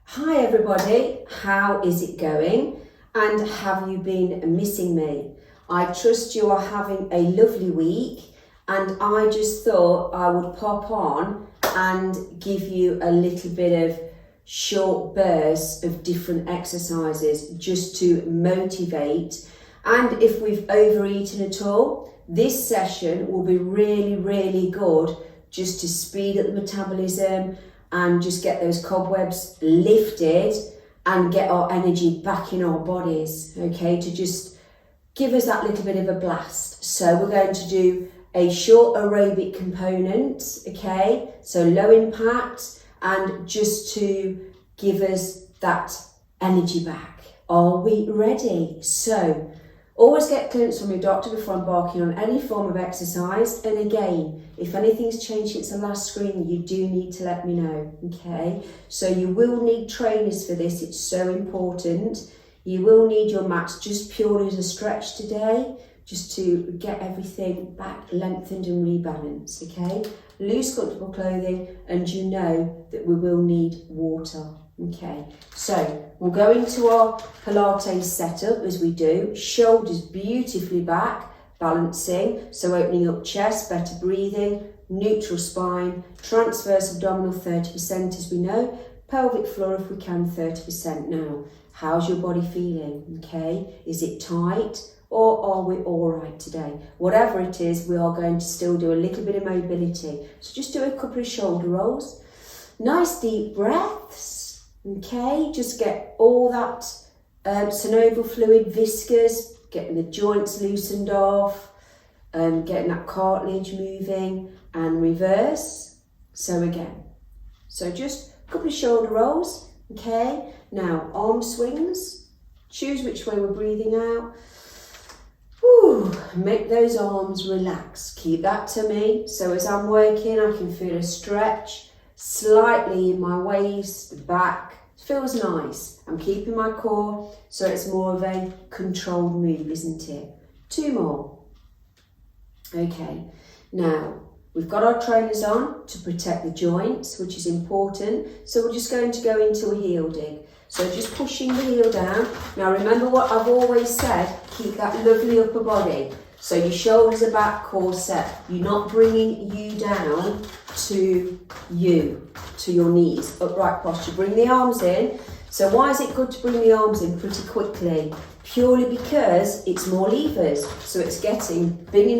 Hi everybody, how is it going? And have you been missing me? I trust you are having a lovely week, and I just thought I would pop on and give you a little bit of short bursts of different exercises just to motivate. And if we've overeaten at all, this session will be really good just to speed up the metabolism and just get those cobwebs lifted and get our energy back in our bodies, okay, to just give us that little bit of a blast. So we're going to do a short aerobic component, okay, so low impact, and just to give us that energy back. Are we ready? So always get clearance from your doctor before embarking on any form of exercise. And again, if anything's changed since the last screening, you do need to let me know, okay? So you will need trainers for this, it's so important. You will need your mats just purely as a stretch today, just to get everything back lengthened and rebalanced, okay? Loose, comfortable clothing, and you know that we will need water. Okay, so we'll go into our Pilates setup as we do. Shoulders beautifully back, balancing, so opening up chest, better breathing, neutral spine, transverse abdominal 30% as we know, pelvic floor if we can 30%. Now, how's your body feeling? Okay, is it tight or are we all right today? Whatever it is, we are going to still do a little bit of mobility. So just do a couple of shoulder rolls, nice deep breaths. Okay, just get all that synovial fluid viscous, getting the joints loosened off, getting that cartilage moving, and reverse. So again, so just a couple of shoulder rolls. Okay, now arm swings, choose which way we're breathing out. Whew, make those arms relax, keep that tummy, so as I'm working I can feel a stretch slightly in my waist, back. Feels nice. I'm keeping my core, so it's more of a controlled move, isn't it? 2 more. Okay, now we've got our trainers on to protect the joints, which is important. So we're just going to go into a heel dig. So just pushing the heel down. Now remember what I've always said, keep that lovely upper body. So your shoulders are back, core set. You're not bringing you down to your knees, upright posture. Bring the arms in. So why is it good to bring the arms in pretty quickly? Purely because it's more levers. So it's bringing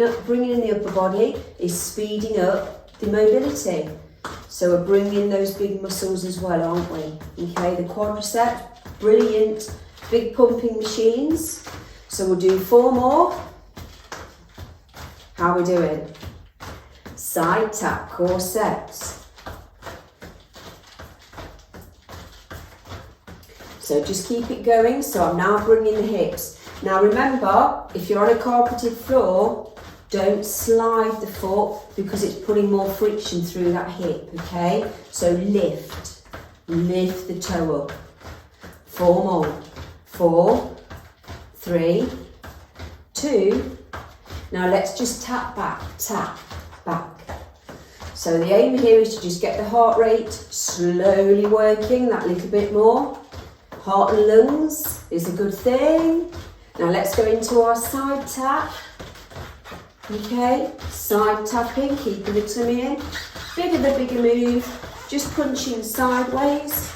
in the upper body is speeding up the mobility. So we're bringing those big muscles as well, aren't we? Okay, the quadricep, brilliant, big pumping machines. So we'll do 4 more. How are we doing? Side tap, core sets. So just keep it going. So I'm now bringing the hips. Now remember, if you're on a carpeted floor, don't slide the foot because it's putting more friction through that hip, okay? So lift the toe up. 4 more. 4, 3, 2. Now let's just tap back. So the aim here is to just get the heart rate slowly working that little bit more. Heart and lungs is a good thing. Now let's go into our side tap. Okay, side tapping, keeping the tummy in. Bit of a bigger move, just punching sideways.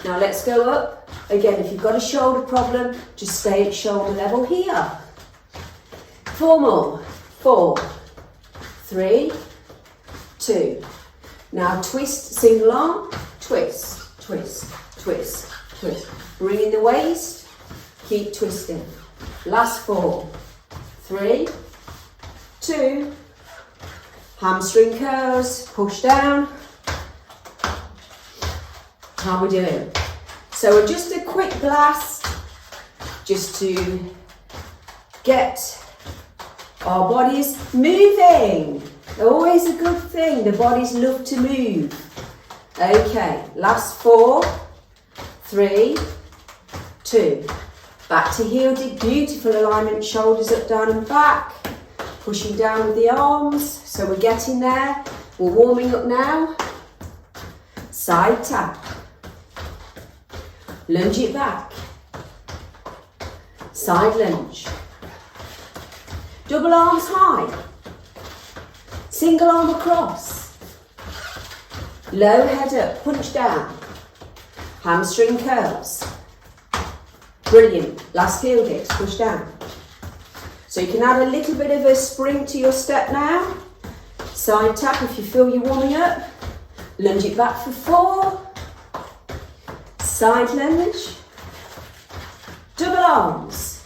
Now let's go up. Again, if you've got a shoulder problem, just stay at shoulder level here. 4 more. 4, 3, 2. Now twist, single arm, twist, twist, twist, twist. Bring in the waist, keep twisting. Last 4, 3, 2. Hamstring curls, push down. How are we doing? So just a quick blast, just to get our bodies moving. Always a good thing. The bodies love to move. Okay, last 4, 3, 2. Back to heel dig. Beautiful alignment. Shoulders up, down and back. Pushing down with the arms. So we're getting there. We're warming up now. Side tap. lunge it back, side lunge, double arms high, single arm across, low head up, punch down, hamstring curls. Brilliant. Last heel dips, push down. So you can add a little bit of a spring to your step now. Side tap if you feel you're warming up. Lunge it back for 4. Side lunge. Double arms.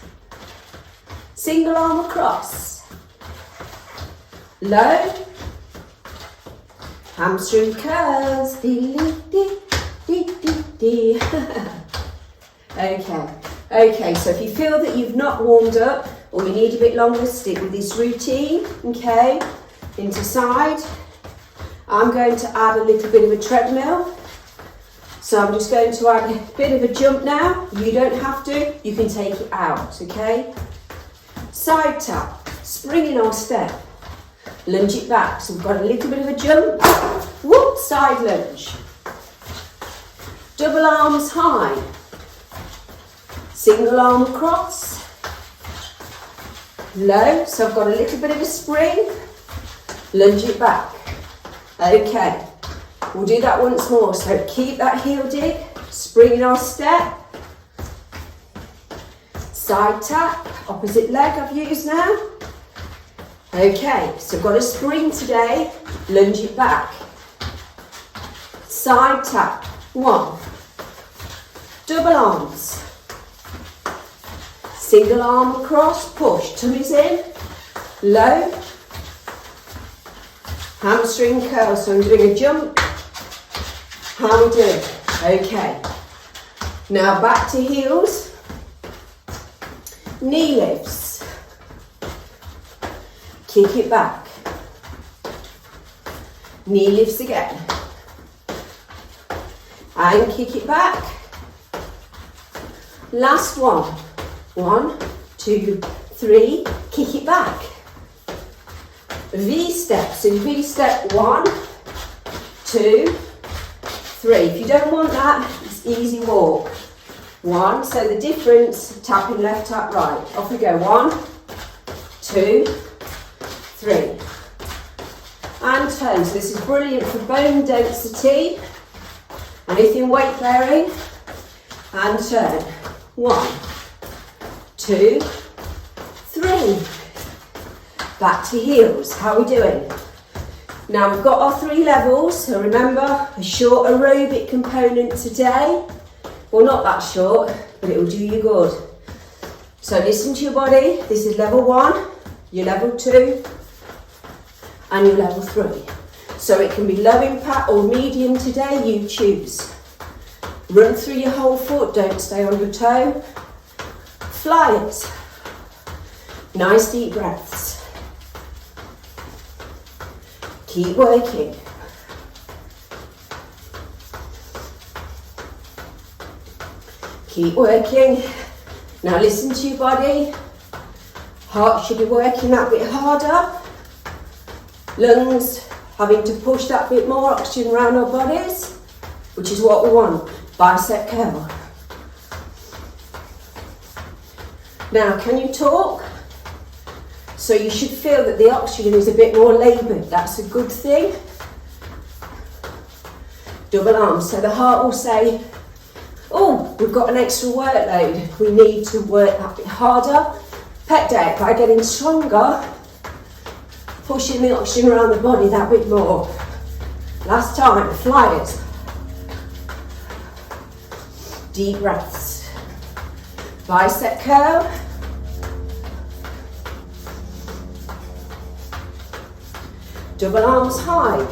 Single arm across. Low. Hamstring curls. Dee, dee, dee, dee, dee. Okay, so if you feel that you've not warmed up or you need a bit longer, stick with this routine, okay? Into side. I'm going to add a little bit of a treadmill. So I'm just going to add a bit of a jump now. You don't have to, you can take it out, okay? Side tap, springing on step. Lunge it back, so we've got a little bit of a jump. Whoop, side lunge. Double arms high. Single arm across, low, so I've got a little bit of a spring, lunge it back. Okay, we'll do that once more, so keep that heel dig, spring in our step, side tap, opposite leg I've used now. Okay, so I've got a spring today, lunge it back, side tap, 1, double arms, single arm across, push, tummies in, low, hamstring curl, so I'm doing a jump, how we doing? Okay, now back to heels, knee lifts, kick it back, knee lifts again, and kick it back, last one. 1, 2, 3, kick it back. V-step, so V-step 1, 2, 3. If you don't want that, it's easy walk. 1, so the difference, tapping left, tap right. Off we go, 1, 2, 3. And toes, this is brilliant for bone density. Anything weight bearing. And turn. 1, 2, 3. Back to heels. How are we doing? Now we've got our 3 levels, so remember a short aerobic component today. Well, not that short, but it will do you good. So listen to your body. This is level 1, your level 2, and your level 3. So it can be low impact or medium today, you choose. Run through your whole foot, don't stay on your toe. Fly it. Nice deep breaths. Keep working. Keep working. Now listen to your body. Heart should be working that bit harder. Lungs having to push that bit more oxygen around our bodies, which is what we want. Bicep curl. Now, can you talk? So you should feel that the oxygen is a bit more laboured. That's a good thing. Double arms. So the heart will say, oh, we've got an extra workload. We need to work that bit harder. Pec deck, by getting stronger, pushing the oxygen around the body that bit more. Last time, fly it. Deep breaths. Bicep curl. Double arms high.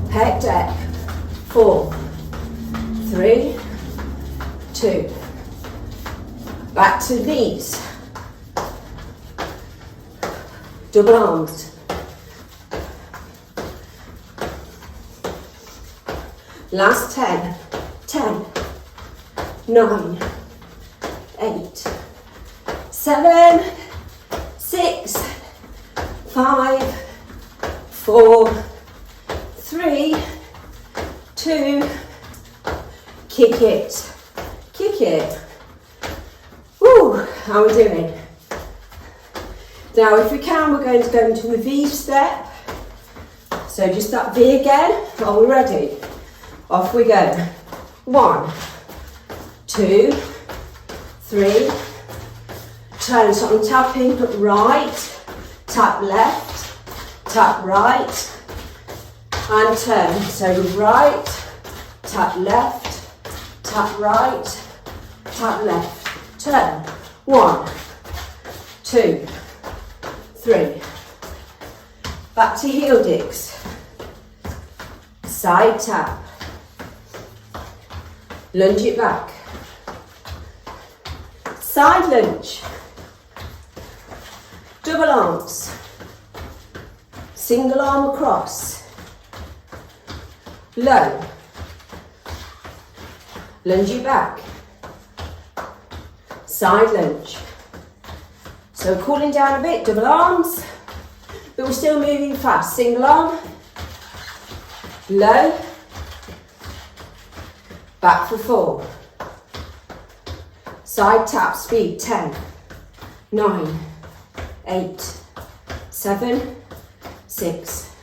Pec deck. 4, 3, 2. Back to knees. Double arms. Last 10, 10, 9, 8, 7, 6, 5, 4, 3, kick it, kick it. Woo, how are we doing? Now if we can, we're going to go into the V step. So just that V again. Are we ready? Off we go. 1, 2, 3. Turn, so I'm tapping right, tap left, tap right, and turn. So right, tap left, tap right, tap left, turn. 1, 2, 3. Back to heel digs. Side tap. Lunge it back. Side lunge. Double arms. Single arm across. Low. Lunge it back. Side lunge. So cooling down a bit, double arms, but we're still moving fast. Single arm, low, back for 4. Side tap, speed, 10, 9, 8, 7, 6,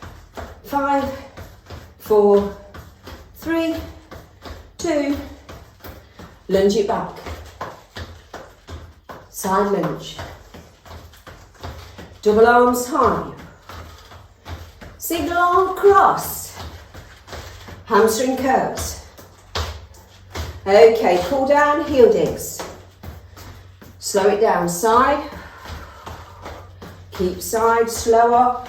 5, 4, 3, 2, lunge it back. Side lunge. Double arms high. Single arm cross. Hamstring curls. Okay, cool down, heel digs. Slow it down, side. Keep side slower.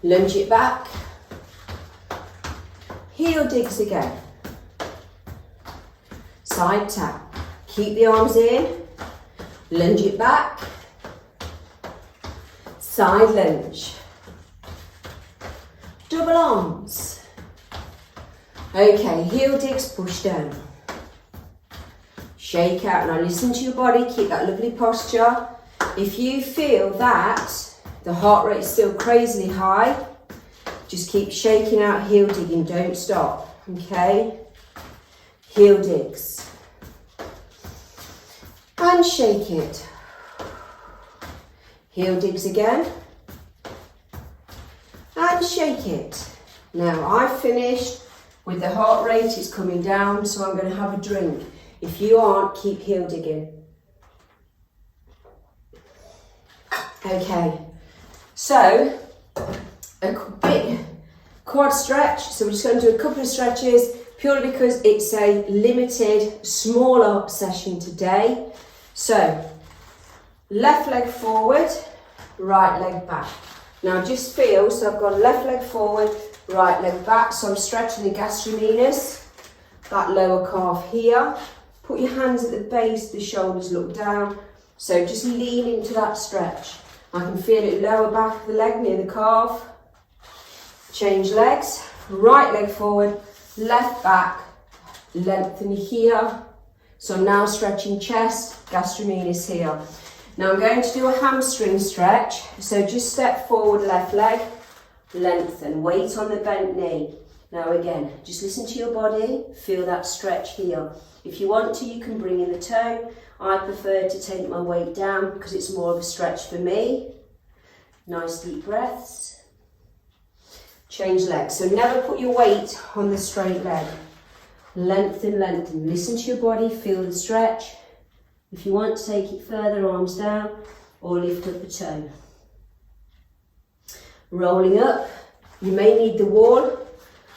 Lunge it back. Heel digs again. Side tap. Keep the arms in. Lunge it back. Side lunge. Double arms. Okay, heel digs, push down. Shake out. Now listen to your body, keep that lovely posture. If you feel that the heart rate is still crazily high, just keep shaking out, heel digging, don't stop, okay? Heel digs. And shake it. Heel digs again. And shake it. Now I've finished with the heart rate, it's coming down, so I'm going to have a drink. If you aren't, keep heel digging. Okay, so a bit quad stretch, so we're just going to do a couple of stretches purely because it's a limited, smaller session today. So, left leg forward, right leg back. Now just feel, so I've got left leg forward, right leg back, so I'm stretching the gastrocnemius, that lower calf here. Put your hands at the base, the shoulders look down. So just lean into that stretch. I can feel it lower back of the leg near the calf. Change legs, right leg forward, left back, lengthen here. So I'm now stretching chest, gastrocnemius here. Now I'm going to do a hamstring stretch. So just step forward, left leg, lengthen, weight on the bent knee. Now again, just listen to your body, feel that stretch here. If you want to, you can bring in the toe. I prefer to take my weight down because it's more of a stretch for me. Nice deep breaths. Change legs. So never put your weight on the straight leg. Lengthen, lengthen. Listen to your body, feel the stretch. If you want to take it further, arms down or lift up the toe. Rolling up. You may need the wall.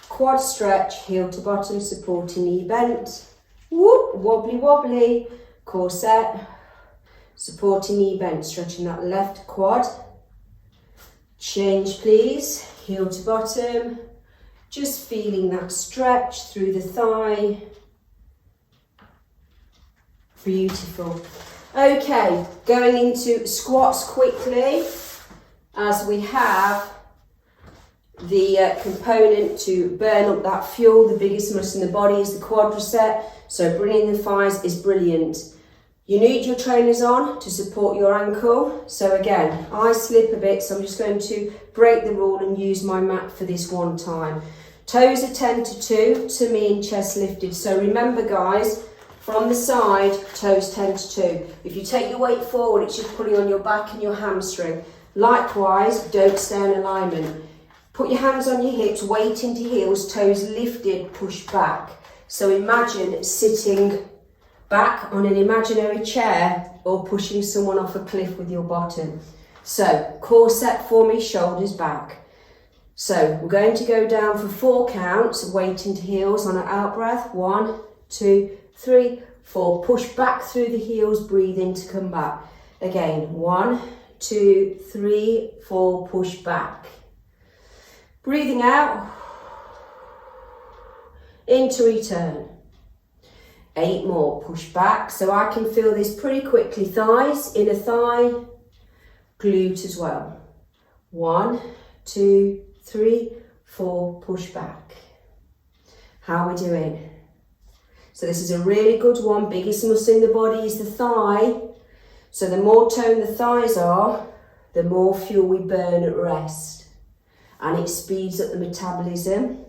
Quad stretch, heel to bottom, supporting knee bent. Whoop, wobbly, wobbly. Core set. Supporting knee bent, stretching that left quad. Change please, heel to bottom. Just feeling that stretch through the thigh. Beautiful. Okay, going into squats quickly as we have the component to burn up that fuel. The biggest muscle in the body is the quadricep, so bringing the thighs is brilliant. You need your trainers on to support your ankle. So again, I slip a bit, so I'm just going to break the rule and use my mat for this one time. Toes are 10 to 2, tummy and chest lifted. So remember guys, from the side, toes 10 to 2. If you take your weight forward, it's just pulling on your back and your hamstring. Likewise, don't stay in alignment. Put your hands on your hips, weight into heels, toes lifted, push back. So imagine sitting back on an imaginary chair or pushing someone off a cliff with your bottom. So core set for me, shoulders back. So we're going to go down for 4 counts, weight into heels on an out breath. 1, 2, 3, 4. Push back through the heels, breathe in to come back. Again, 1, 2, 3, 4, push back. Breathing out, in to return. 8 more, push back. So I can feel this pretty quickly. Thighs, inner thigh, glute as well. 1, 2, 3, 4, push back. How are we doing? So this is a really good one. Biggest muscle in the body is the thigh. So the more toned the thighs are, the more fuel we burn at rest. And it speeds up the metabolism.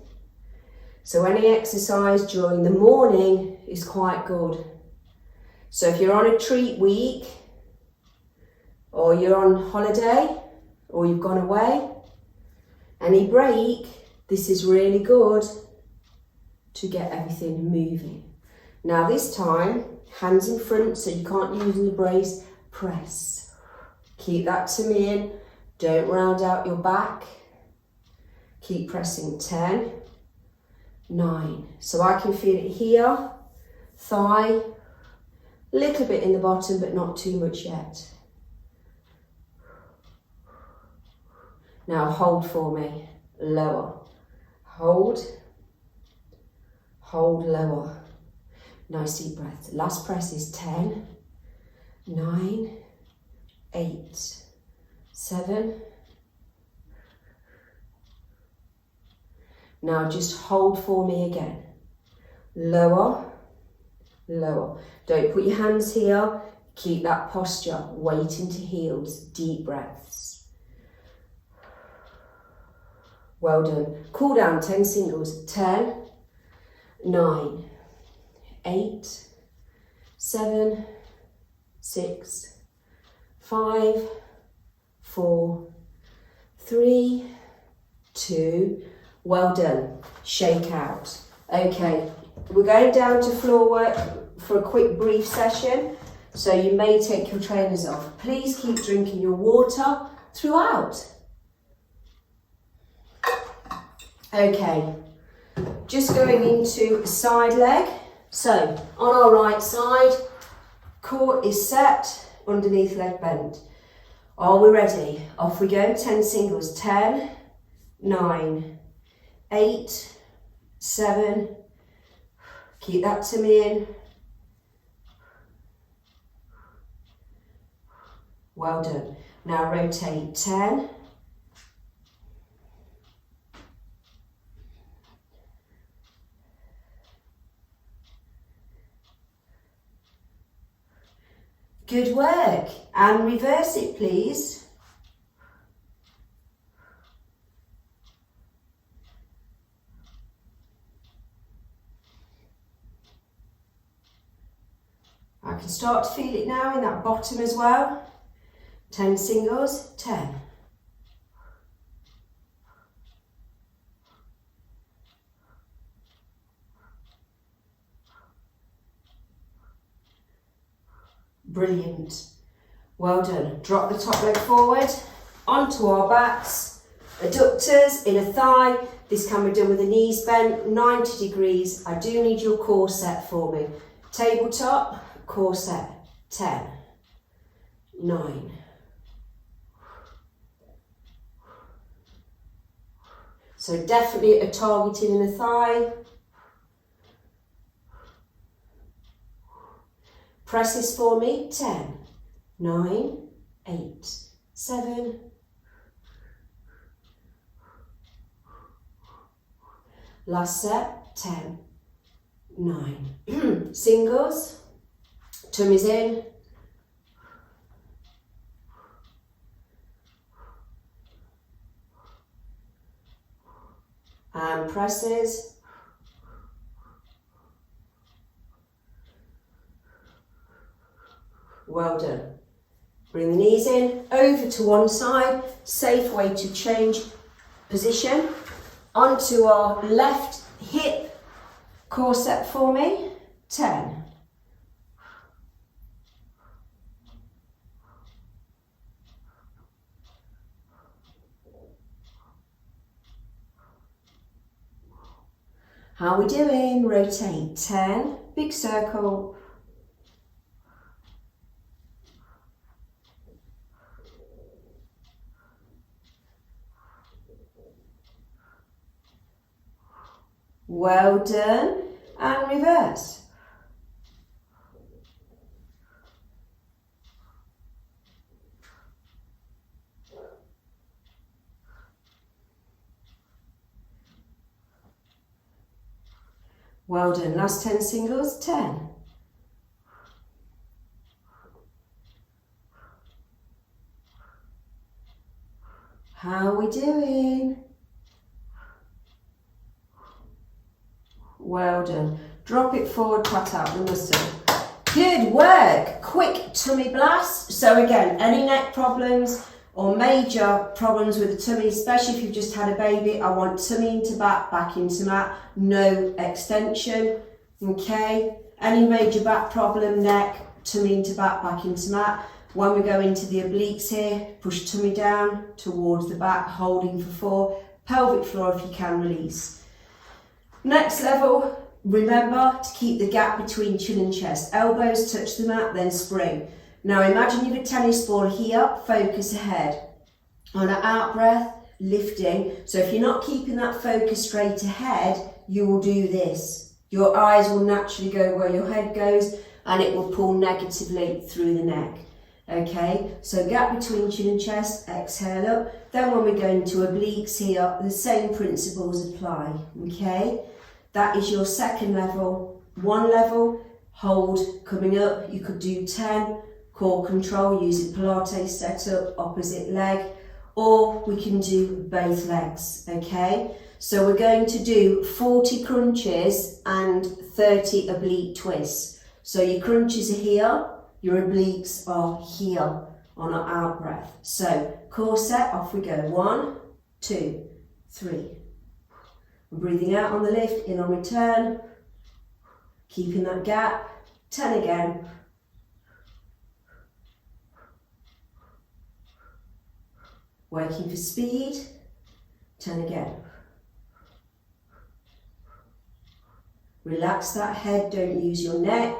So any exercise during the morning is quite good. So if you're on a treat week, or you're on holiday, or you've gone away, any break, this is really good to get everything moving. Now this time, hands in front so you can't use the brace, press. Keep that tummy in, don't round out your back. Keep pressing, 10, 9. So I can feel it here, thigh, little bit in the bottom but not too much yet. Now hold for me, lower, hold, lower. Nice deep breath. Last press is 10, 9, 8, 7. Now just hold for me again. Lower, lower. Don't put your hands here. Keep that posture. Weight into heels. Deep breaths. Well done. Cool down, 10 singles. 10, 9, 8, 7, 6, 5, 4, 3, 2. Well done. Shake out. Okay, we're going down to floor work for a quick brief session. So you may take your trainers off. Please keep drinking your water throughout. Okay, just going into side leg. So on our right side, core is set, underneath leg bent. Are we ready? Off we go. 10 singles. 10, 9, 8, 7. Keep that tummy in. Well done. Now rotate. 10. Good work. And reverse it, please. I can start to feel it now in that bottom as well. 10 singles, 10. Brilliant. Well done. Drop the top leg forward, onto our backs, adductors, inner thigh. This can be done with the knees bent, 90 degrees. I do need your core set for me. Tabletop, core set, 10, 9. So definitely a targeting in the thigh. Press this for me, 10, 9, 8, 7. Last set, 10, 9. Singles, tummies in. and presses. Well done. Bring the knees in, over to one side, safe way to change position. Onto our left hip, core set for me, 10. How are we doing? Rotate, 10, big circle. Well done, and reverse. Well done, last 10 singles, 10. How are we doing? Well done. Drop it forward, pat out the muscle. Good work. Quick tummy blast. So again, any neck problems or major problems with the tummy, especially if you've just had a baby, I want tummy into back, back into mat, no extension. Okay. Any major back problem, neck, tummy into back, back into mat. When we go into the obliques here, push tummy down towards the back, holding for 4. Pelvic floor if you can, release. Next level, remember to keep the gap between chin and chest. Elbows touch the mat, then spring. Now imagine you have a tennis ball here, focus ahead. On an out breath, lifting. So if you're not keeping that focus straight ahead, you will do this. Your eyes will naturally go where your head goes and it will pull negatively through the neck. Okay, so gap between chin and chest, exhale up. Then when we go into obliques here, the same principles apply. Okay, that is your second level. One level, hold, coming up, you could do 10, core control using Pilates setup, opposite leg, or we can do both legs, okay? So we're going to do 40 crunches and 30 oblique twists. So your crunches are here, your obliques are here on our out breath. So core set, off we go. 1, 2, 3. Breathing out on the lift, in on return. Keeping that gap. 10 again. Working for speed. 10 again. Relax that head, don't use your neck.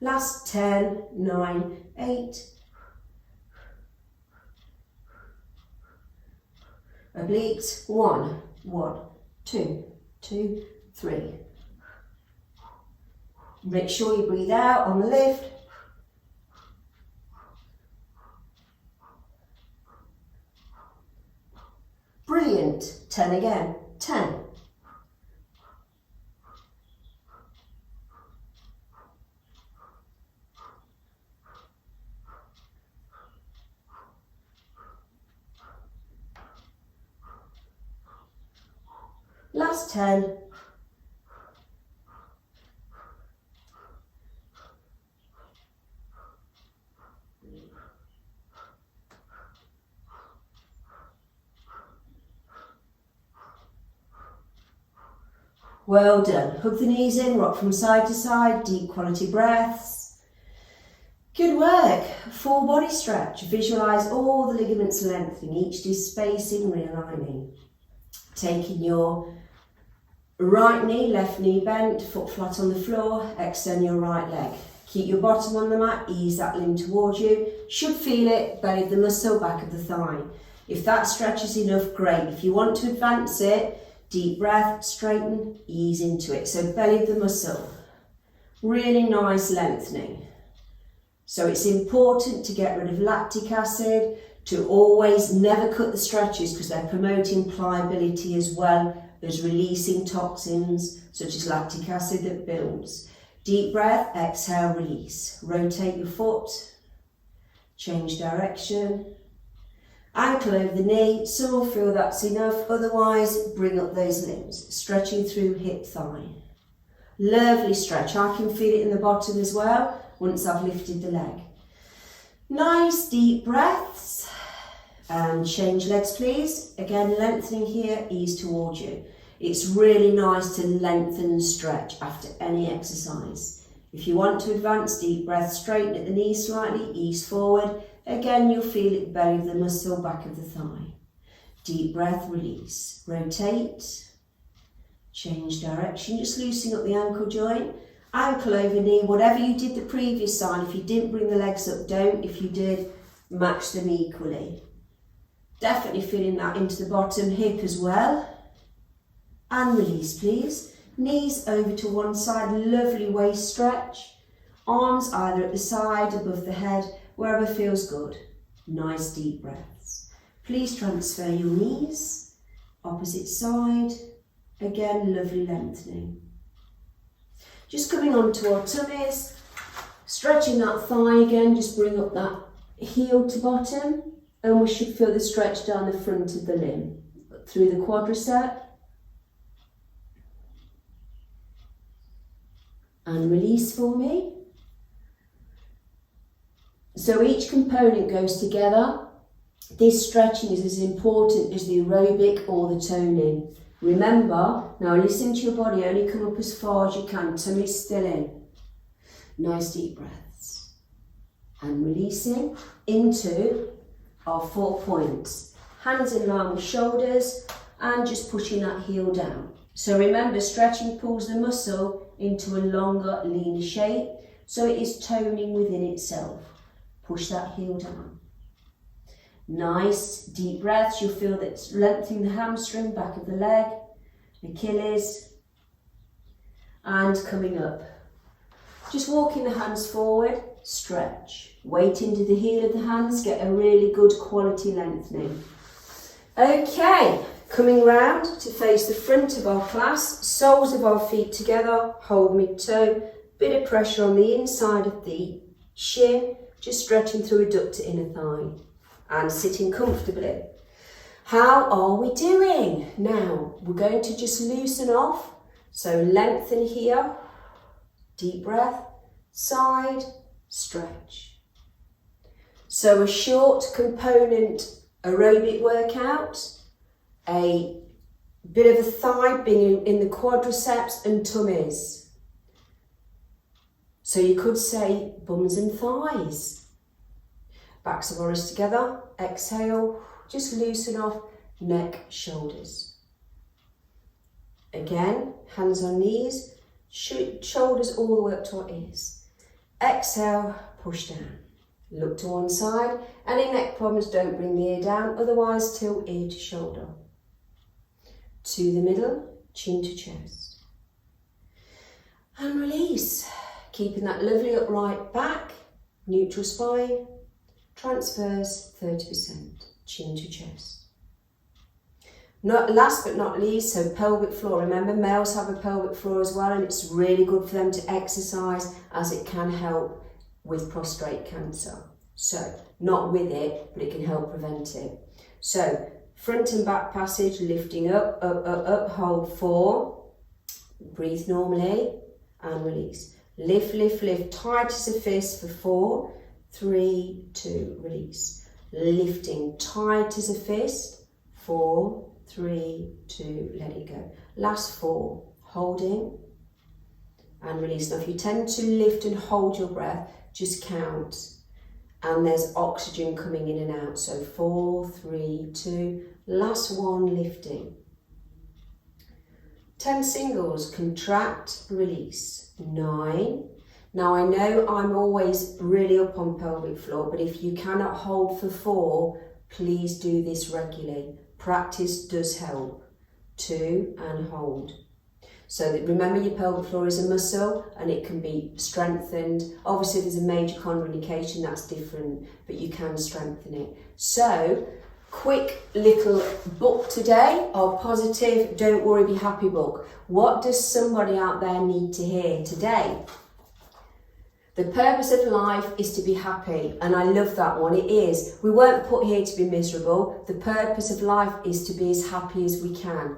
Last 10, 9, 8. Obliques, 1, 1, 2, 2, 3. Make sure you breathe out on the lift. Brilliant. 10 again. 10. Last 10. Well done. Hug the knees in, rock from side to side, deep quality breaths. Good work. Full body stretch. Visualize all the ligaments lengthening, each despacing, realigning. Taking your right knee, left knee bent, foot flat on the floor, extend your right leg. Keep your bottom on the mat, ease that limb towards you. Should feel it, belly of the muscle, back of the thigh. If that stretches enough, great. If you want to advance it, deep breath, straighten, ease into it. So belly of the muscle, really nice lengthening. So it's important to get rid of lactic acid, to always never cut the stretches because they're promoting pliability as well as releasing toxins such as lactic acid that builds. Deep breath, exhale, release. Rotate your foot, change direction. Ankle over the knee, some will feel that's enough, otherwise bring up those limbs, stretching through hip thigh. Lovely stretch, I can feel it in the bottom as well once I've lifted the leg. Nice deep breaths and change legs please. Again, lengthening here, ease towards you. It's really nice to lengthen and stretch after any exercise. If you want to advance, deep breath, straighten at the knee slightly, ease forward. Again, you'll feel it belly of the muscle, back of the thigh. Deep breath, release. Rotate. Change direction, just loosening up the ankle joint. Ankle over knee, whatever you did the previous side. If you didn't bring the legs up, don't. If you did, match them equally. Definitely feeling that into the bottom hip as well. And release, please. Knees over to one side, lovely waist stretch. Arms either at the side, above the head, wherever feels good. Nice deep breaths. Please transfer your knees. Opposite side. Again, lovely lengthening. Just coming onto our tummies. Stretching that thigh again, just bring up that heel to bottom. And we should feel the stretch down the front of the limb. Through the quadricep. And release for me. So each component goes together. This stretching is as important as the aerobic or the toning. Remember, now listen to your body, only come up as far as you can, tummy still in. Nice deep breaths. And releasing into our 4 points. Hands in line with shoulders and just pushing that heel down. So remember, stretching pulls the muscle into a longer, leaner shape, so it is toning within itself. Push that heel down. Nice deep breaths. You'll feel that it's lengthening the hamstring, back of the leg, Achilles, and coming up. Just walking the hands forward, stretch. Weight into the heel of the hands, get a really good quality lengthening. Okay, coming round to face the front of our class, soles of our feet together, hold mid-toe, bit of pressure on the inside of the shin, just stretching through adductor inner thigh and sitting comfortably. How are we doing? Now, we're going to just loosen off. So lengthen here, deep breath, side, stretch. So a short component aerobic workout, a bit of a thigh being in the quadriceps and tummies. So you could say bums and thighs. Backs of our wrists together, exhale, just loosen off neck, shoulders. Again, hands on knees, shoulders all the way up to our ears. Exhale, push down. Look to one side. Any neck problems, don't bring the ear down, otherwise tilt ear to shoulder. To the middle, chin to chest. And release. Keeping that lovely upright back, neutral spine, transfers 30%, chin to chest. Last but not least, so pelvic floor. Remember, males have a pelvic floor as well, and it's really good for them to exercise as it can help with prostate cancer. So, not with it, but it can help prevent it. So, front and back passage, lifting up, up, up, up, hold 4, breathe normally, and release. Lift, lift, lift, tight as a fist for 4, 3, 2, release. Lifting, tight as a fist, 4, 3, 2, let it go. Last 4, holding, and release. Now if you tend to lift and hold your breath, just count. And there's oxygen coming in and out. So 4, 3, 2, last 1, lifting. 10 singles, contract, release. 9. Now I know I'm always really up on pelvic floor, but if you cannot hold for 4, please do this regularly. Practice does help. 2, and hold. So that remember, your pelvic floor is a muscle and it can be strengthened. Obviously there's a major contraindication, that's different, but you can strengthen it. So, quick little book today, our positive, don't worry, be happy book. What does somebody out there need to hear today? The purpose of life is to be happy, and I love that one. It is. We weren't put here to be miserable. The purpose of life is to be as happy as we can.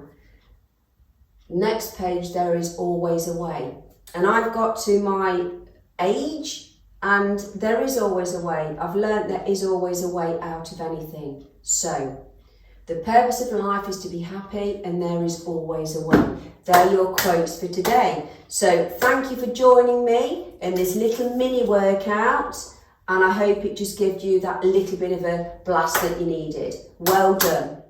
Next page, there is always a way. And I've got to my age, and there is always a way. I've learnt there is always a way out of anything. So, the purpose of life is to be happy, and there is always a way. They're your quotes for today. So thank you for joining me in this little mini workout, and I hope it just gives you that little bit of a blast that you needed. Well done.